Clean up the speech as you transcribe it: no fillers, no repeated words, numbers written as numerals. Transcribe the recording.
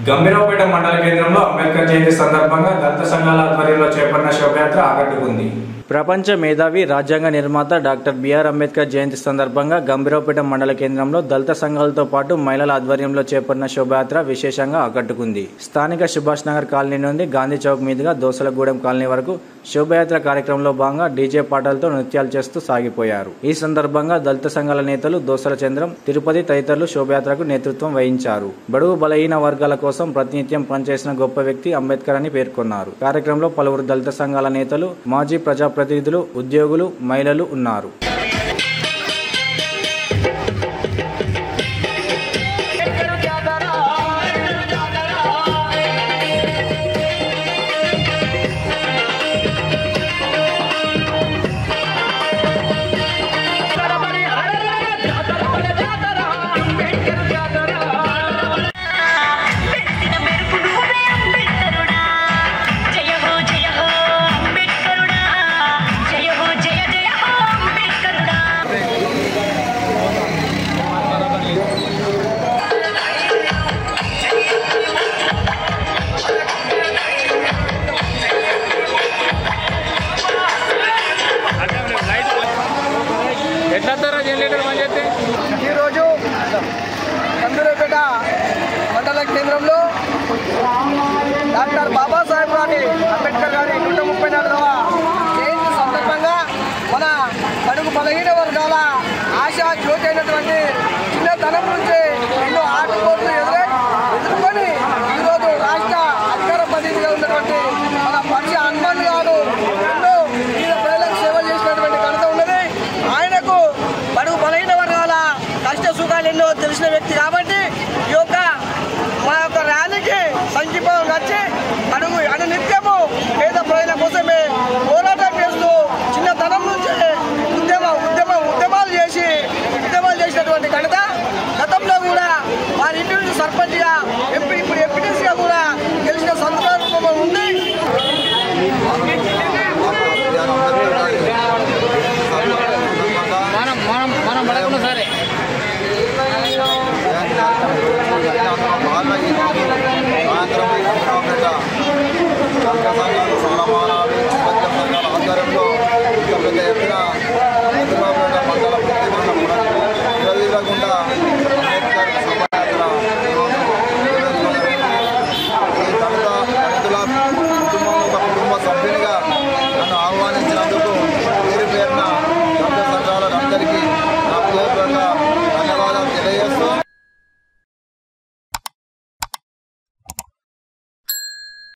గంభీరావుపేట మండల కేంద్రంలో అంబేద్కర్ జయంతి సందర్భంగా దళిత సంఘాల ఆధ్వర్యంలో చేపట్టిన శోభయాత్ర ఆకట్టుకుంది. ప్రపంచ మేధావి రాజ్యాంగ నిర్మాత డాక్టర్ బిఆర్ అంబేద్కర్ జయంతి సందర్భంగా గంభీరావుపేట మండల కేంద్రంలో దళిత సంఘాలతో పాటు మహిళల ఆధ్వర్యంలో చేపట్టిన శోభయాత్ర విశేషంగా ఆకట్టుకుంది. స్థానిక సుభాష్ నగర్ కాలనీ నుండి గాంధీ చౌక్ మీదుగా దోసలగూడెం కాలనీ వరకు శోభయాత్ర కార్యక్రమంలో భాగంగా డీజే పాటలతో నృత్యాలు చేస్తూ సాగిపోయారు. ఈ సందర్భంగా దళిత సంఘాల నేతలు దోసల చంద్రం, తిరుపతి తదితరులు శోభయాత్రకు నేతృత్వం వహించారు. బడుగు బలహీన వర్గాల కోసం ప్రతినిత్యం పనిచేసిన గొప్ప వ్యక్తి అంబేద్కర్ అని పేర్కొన్నారు. కార్యక్రమంలో పలువురు దళిత సంఘాల నేతలు, మాజీ ప్రజాప్రతినిధులు, ఉద్యోగులు, మహిళలు ఉన్నారు. ఈరోజు గంభీరావుపేట మండల కేంద్రంలో డాక్టర్ బాబాసాహెబ్ అంబేద్కర్ గారి 134వ జయంతి సందర్భంగా మన బడుగు బలహీన వర్గాల ఆశా జ్యోతి అయినటువంటి చిన్నతనం నుంచి ఎన్నో ఆటపోట్లు ఎదుర్కొని ఈరోజు రాష్ట్ర అధికార ప్రతినిధిగా ఉన్నటువంటి మన పక్షి హనుమాన్ గారు ఎన్నో వివిధ ప్రజలకు సేవలు చేసినటువంటి ఘనత ఉన్నది. ఆయనకు బడుగు బలహీన వర్గాల కష్ట సుఖాలు ఎన్నో తెలిసిన వ్యక్తి కాబట్టి ఈ యొక్క మా యొక్క ర్యాలీకి సంక్షిప్తం వచ్చి అడుగు నిత్యము పేద ప్రజల కోసమే పోరాటం చేస్తూ చిన్నతనం నుంచి ఉద్యమాలు చేసినటువంటి ఘనత గతంలో కూడా వారి ఇంటి నుంచి సర్పంచ్గా ఇప్పుడు ఎంపీటీసీగా కూడా గెలిచిన సందర్భం ఉంది. సరే ఆధ్వర్యంలో పెద్ద ఎత్తున